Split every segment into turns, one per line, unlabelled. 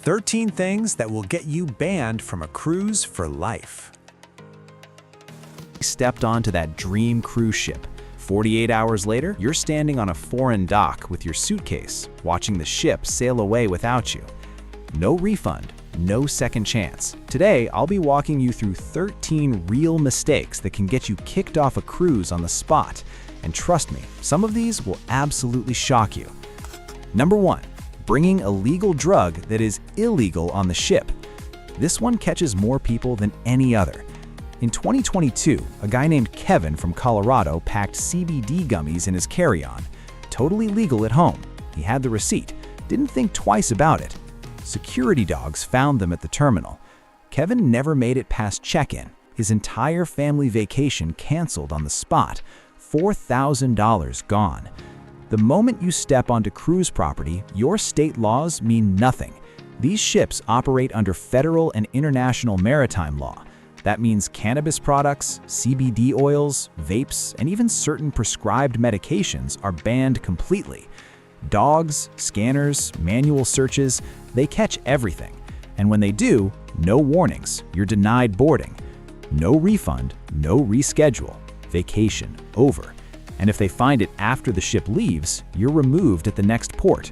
13 things that will get you banned from a cruise for life.
Stepped onto that dream cruise ship. 48 hours later, you're standing on a foreign dock with your suitcase, watching the ship sail away without you. No refund, no second chance. Today, I'll be walking you through 13 real mistakes that can get you kicked off a cruise on the spot. And trust me, some of these will absolutely shock you. Number 1. Bringing a legal drug that is illegal on the ship. This one catches more people than any other. In 2022, a guy named Kevin from Colorado packed CBD gummies in his carry-on. Totally legal at home. He had the receipt, didn't think twice about it. Security dogs found them at the terminal. Kevin never made it past check-in. His entire family vacation canceled on the spot. $4,000 gone. The moment you step onto cruise property, your state laws mean nothing. These ships operate under federal and international maritime law. That means cannabis products, CBD oils, vapes, and even certain prescribed medications are banned completely. Dogs, scanners, manual searches, they catch everything. And when they do, no warnings, you're denied boarding. No refund, no reschedule. Vacation over. And if they find it after the ship leaves, you're removed at the next port.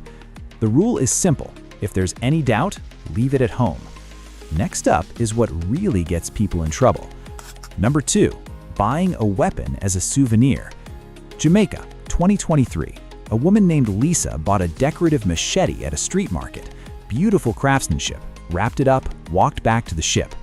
The rule is simple. If there's any doubt, leave it at home. Next up is what really gets people in trouble. Number 2. Buying a weapon as a souvenir. Jamaica, 2023. A woman named Lisa bought a decorative machete at a street market. Beautiful craftsmanship. Wrapped it up, walked back to the ship.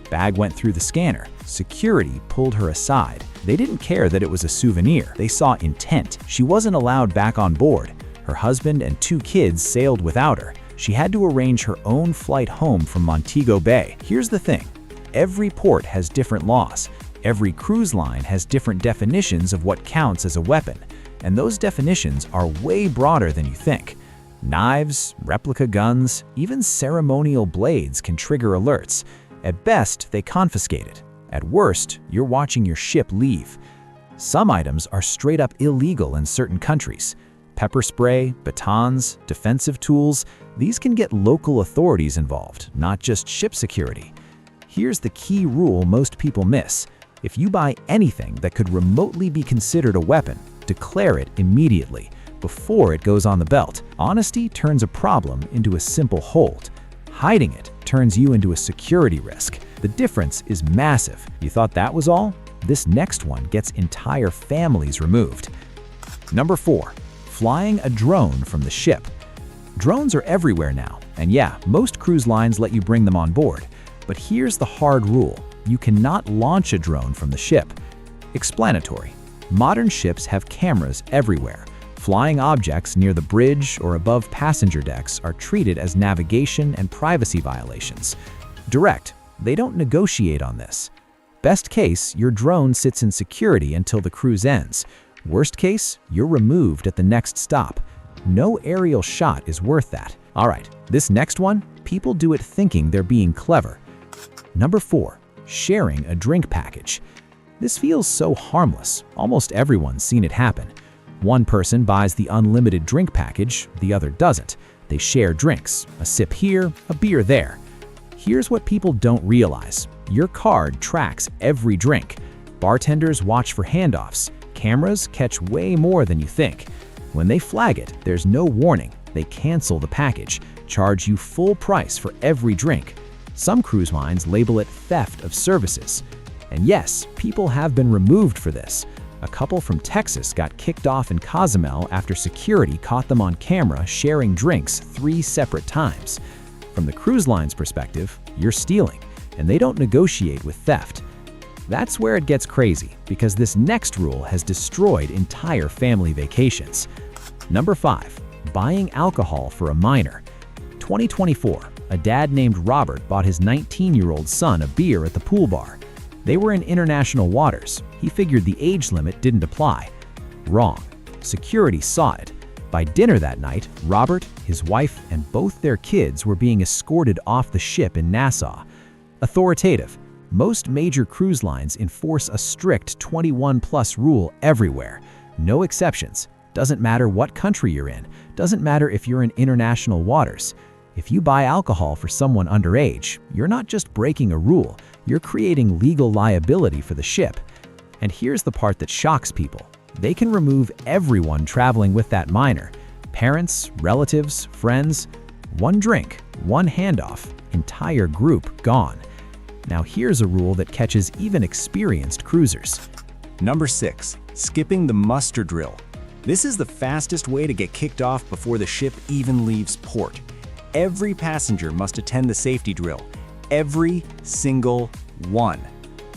Bag went through the scanner. Security pulled her aside. They didn't care that it was a souvenir. They saw intent. She wasn't allowed back on board. Her husband and 2 kids sailed without her. She had to arrange her own flight home from Montego Bay. Here's the thing. Every port has different laws. Every cruise line has different definitions of what counts as a weapon. And those definitions are way broader than you think. Knives, replica guns, even ceremonial blades can trigger alerts. At best, they confiscate it. At worst, you're watching your ship leave. Some items are straight up illegal in certain countries. Pepper spray, batons, defensive tools, these can get local authorities involved, not just ship security. Here's the key rule most people miss. If you buy anything that could remotely be considered a weapon, declare it immediately, before it goes on the belt. Honesty turns a problem into a simple hold. Hiding it turns you into a security risk. The difference is massive. You thought that was all? This next one gets entire families removed. Number 4. Flying a drone from the ship. Drones are everywhere now, and yeah, most cruise lines let you bring them on board. But here's the hard rule. You cannot launch a drone from the ship. Explanatory. Modern ships have cameras everywhere. Flying objects near the bridge or above passenger decks are treated as navigation and privacy violations. Direct. They don't negotiate on this. Best case, your drone sits in security until the cruise ends. Worst case, you're removed at the next stop. No aerial shot is worth that. All right, this next one, people do it thinking they're being clever. Number 4. Sharing a drink package. This feels so harmless. Almost everyone's seen it happen. One person buys the unlimited drink package, the other doesn't. They share drinks, a sip here, a beer there. Here's what people don't realize. Your card tracks every drink. Bartenders watch for handoffs. Cameras catch way more than you think. When they flag it, there's no warning. They cancel the package, charge you full price for every drink. Some cruise lines label it theft of services. And yes, people have been removed for this. A couple from Texas got kicked off in Cozumel after security caught them on camera sharing drinks 3 separate times. From the cruise line's perspective, you're stealing, and they don't negotiate with theft. That's where it gets crazy, because this next rule has destroyed entire family vacations. Number 5. Buying alcohol for a minor. 2024, a dad named Robert bought his 19-year-old son a beer at the pool bar. They were in international waters. He figured the age limit didn't apply. Wrong. Security saw it. By dinner that night, Robert, his wife, and both their kids were being escorted off the ship in Nassau. Authoritative. Most major cruise lines enforce a strict 21+ rule everywhere. No exceptions. Doesn't matter what country you're in. Doesn't matter if you're in international waters. If you buy alcohol for someone underage, you're not just breaking a rule, you're creating legal liability for the ship. And here's the part that shocks people. They can remove everyone traveling with that minor. Parents, relatives, friends. One drink, one handoff, entire group gone. Now here's a rule that catches even experienced cruisers.
Number 6. Skipping the muster drill. This is the fastest way to get kicked off before the ship even leaves port. Every passenger must attend the safety drill. Every single one.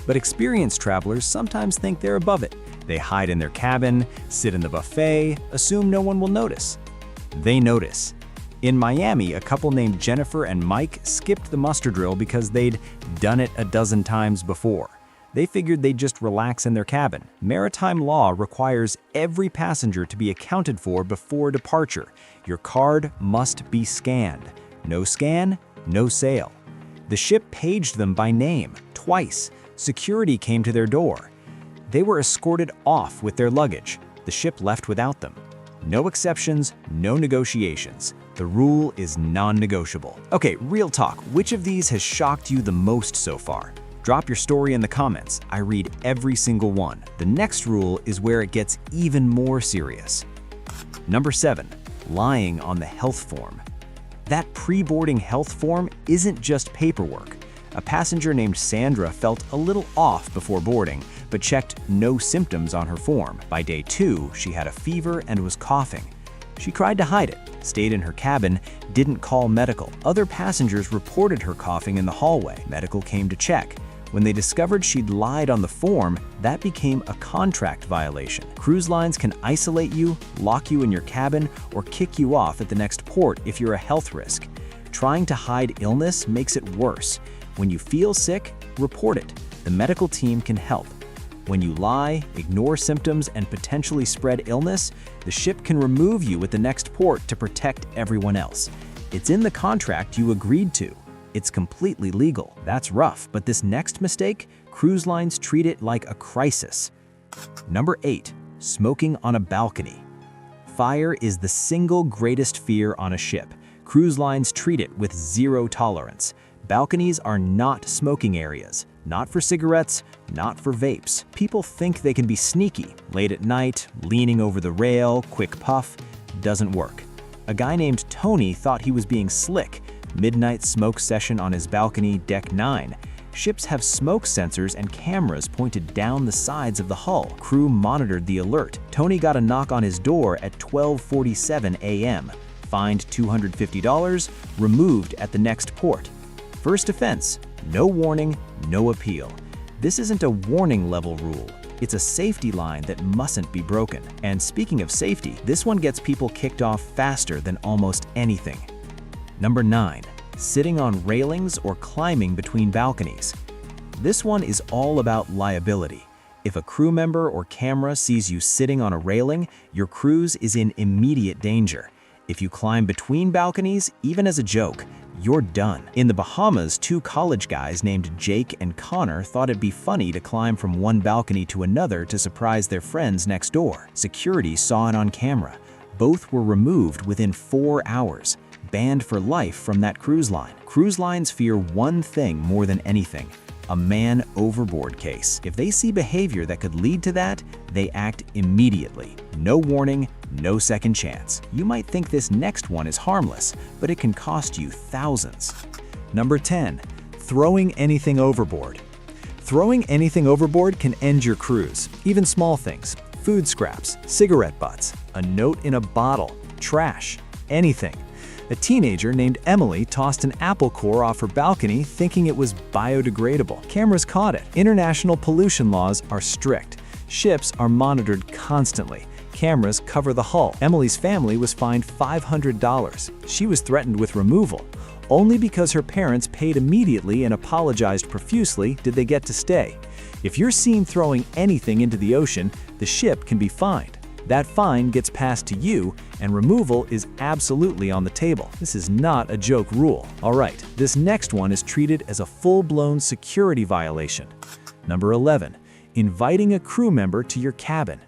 But experienced travelers sometimes think they're above it. They hide in their cabin, sit in the buffet, assume no one will notice. They notice. In Miami, a couple named Jennifer and Mike skipped the muster drill because they'd done it a dozen times before. They figured they'd just relax in their cabin. Maritime law requires every passenger to be accounted for before departure. Your card must be scanned. No scan, no sail. The ship paged them by name, twice. Security came to their door. They were escorted off with their luggage. The ship left without them. No exceptions, no negotiations. The rule is non-negotiable. Okay, real talk, which of these has shocked you the most so far? Drop your story in the comments. I read every single one. The next rule is where it gets even more serious. Number 7, lying on the health form. That pre-boarding health form isn't just paperwork. A passenger named Sandra felt a little off before boarding, but checked no symptoms on her form. By day 2, she had a fever and was coughing. She tried to hide it, stayed in her cabin, didn't call medical. Other passengers reported her coughing in the hallway. Medical came to check. When they discovered she'd lied on the form, that became a contract violation. Cruise lines can isolate you, lock you in your cabin, or kick you off at the next port if you're a health risk. Trying to hide illness makes it worse. When you feel sick, report it. The medical team can help. When you lie, ignore symptoms, and potentially spread illness, the ship can remove you at the next port to protect everyone else. It's in the contract you agreed to. It's completely legal. That's rough, but this next mistake, cruise lines treat it like a crisis. Number 8, smoking on a balcony. Fire is the single greatest fear on a ship. Cruise lines treat it with zero tolerance. Balconies are not smoking areas. Not for cigarettes, not for vapes. People think they can be sneaky. Late at night, leaning over the rail, quick puff. Doesn't work. A guy named Tony thought he was being slick. Midnight smoke session on his balcony, deck 9. Ships have smoke sensors and cameras pointed down the sides of the hull. Crew monitored the alert. Tony got a knock on his door at 12:47 a.m. Fined $250, removed at the next port. First offense, no warning, no appeal. This isn't a warning level rule. It's a safety line that mustn't be broken. And speaking of safety, this one gets people kicked off faster than almost anything. Number 9, sitting on railings or climbing between balconies. This one is all about liability. If a crew member or camera sees you sitting on a railing, your cruise is in immediate danger. If you climb between balconies, even as a joke, you're done. In the Bahamas, 2 college guys named Jake and Connor thought it'd be funny to climb from one balcony to another to surprise their friends next door. Security saw it on camera. Both were removed within 4 hours, banned for life from that cruise line. Cruise lines fear one thing more than anything: a man-overboard case. If they see behavior that could lead to that, they act immediately. No warning, no second chance. You might think this next one is harmless, but it can cost you thousands. Number 10, throwing anything overboard. Throwing anything overboard can end your cruise, even small things. Food scraps, cigarette butts, a note in a bottle, trash, anything. A teenager named Emily tossed an apple core off her balcony thinking it was biodegradable. Cameras caught it. International pollution laws are strict. Ships are monitored constantly. Cameras cover the hull. Emily's family was fined $500. She was threatened with removal. Only because her parents paid immediately and apologized profusely did they get to stay. If you're seen throwing anything into the ocean, the ship can be fined. That fine gets passed to you, and removal is absolutely on the table. This is not a joke rule. All right, this next one is treated as a full-blown security violation. Number 11, inviting a crew member to your cabin.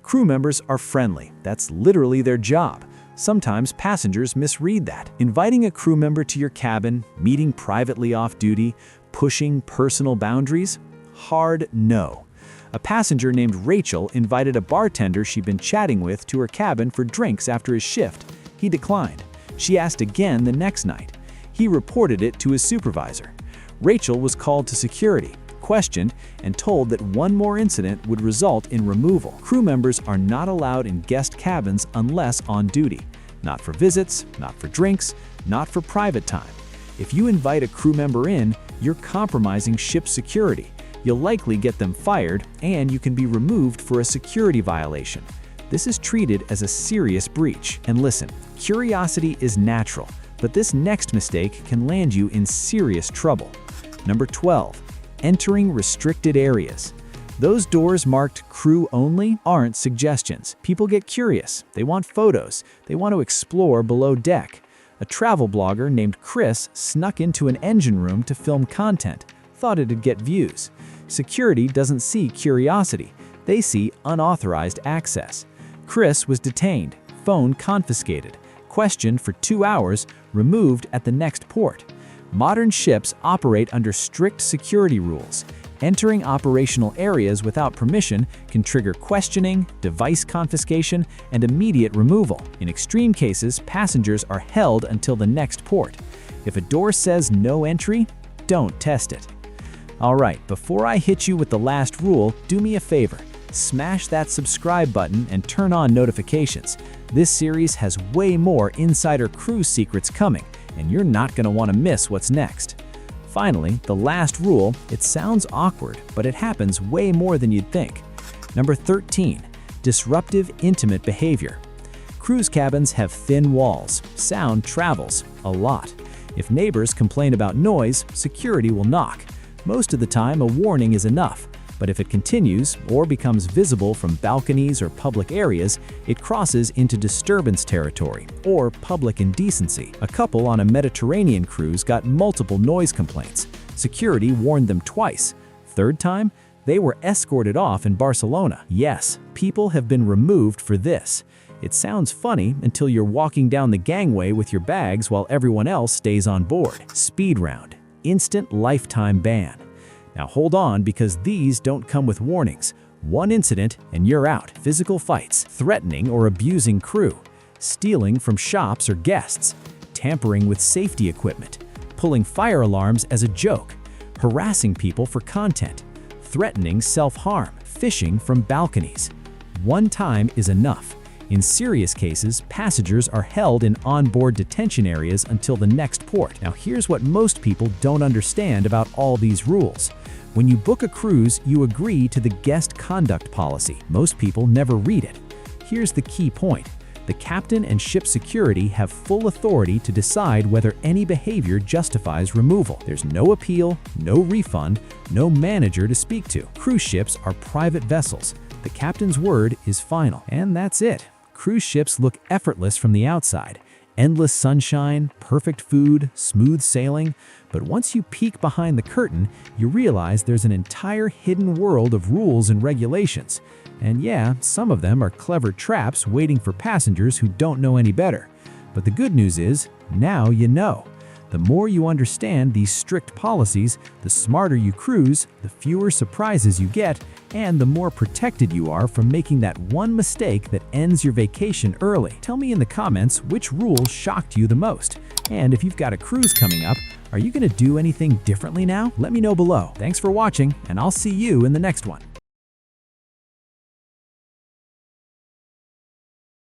Crew members are friendly. That's literally their job. Sometimes passengers misread that. Inviting a crew member to your cabin, meeting privately off duty, pushing personal boundaries? Hard no. A passenger named Rachel invited a bartender she'd been chatting with to her cabin for drinks after his shift. He declined. She asked again the next night. He reported it to his supervisor. Rachel was called to security, questioned, and told that one more incident would result in removal. Crew members are not allowed in guest cabins unless on duty. Not for visits, not for drinks, not for private time. If you invite a crew member in, you're compromising ship security. You'll likely get them fired, and you can be removed for a security violation. This is treated as a serious breach. And listen, curiosity is natural, but this next mistake can land you in serious trouble. Number 12. Entering restricted areas. Those doors marked crew only aren't suggestions. People get curious. They want photos. They want to explore below deck. A travel blogger named Chris snuck into an engine room to film content, thought it'd get views. Security doesn't see curiosity. They see unauthorized access. Chris was detained, phone confiscated, questioned for 2 hours, removed at the next port. Modern ships operate under strict security rules. Entering operational areas without permission can trigger questioning, device confiscation, and immediate removal. In extreme cases, passengers are held until the next port. If a door says no entry, don't test it. All right, before I hit you with the last rule, do me a favor. Smash that subscribe button and turn on notifications. This series has way more insider cruise secrets coming, and you're not going to want to miss what's next. Finally, the last rule, it sounds awkward, but it happens way more than you'd think. Number 13, disruptive intimate behavior. Cruise cabins have thin walls. Sound travels a lot. If neighbors complain about noise, security will knock. Most of the time, a warning is enough. But if it continues or becomes visible from balconies or public areas, it crosses into disturbance territory or public indecency. A couple on a Mediterranean cruise got multiple noise complaints. Security warned them twice. Third time, they were escorted off in Barcelona. Yes, people have been removed for this. It sounds funny until you're walking down the gangway with your bags while everyone else stays on board. Speed round. Instant lifetime ban. Now hold on, because these don't come with warnings. One incident and you're out. Physical fights, threatening or abusing crew, stealing from shops or guests, tampering with safety equipment, pulling fire alarms as a joke, harassing people for content, threatening self-harm, fishing from balconies. One time is enough. In serious cases, passengers are held in onboard detention areas until the next port. Now here's what most people don't understand about all these rules. When you book a cruise, you agree to the guest conduct policy. Most people never read it. Here's the key point. The captain and ship security have full authority to decide whether any behavior justifies removal. There's no appeal, no refund, no manager to speak to. Cruise ships are private vessels. The captain's word is final. And that's it. Cruise ships look effortless from the outside. Endless sunshine, perfect food, smooth sailing. But once you peek behind the curtain, you realize there's an entire hidden world of rules and regulations. And yeah, some of them are clever traps waiting for passengers who don't know any better. But the good news is, now you know. The more you understand these strict policies, the smarter you cruise, the fewer surprises you get, and the more protected you are from making that one mistake that ends your vacation early. Tell me in the comments which rule shocked you the most. And if you've got a cruise coming up, are you going to do anything differently now? Let me know below. Thanks for watching, and I'll see you in the next one.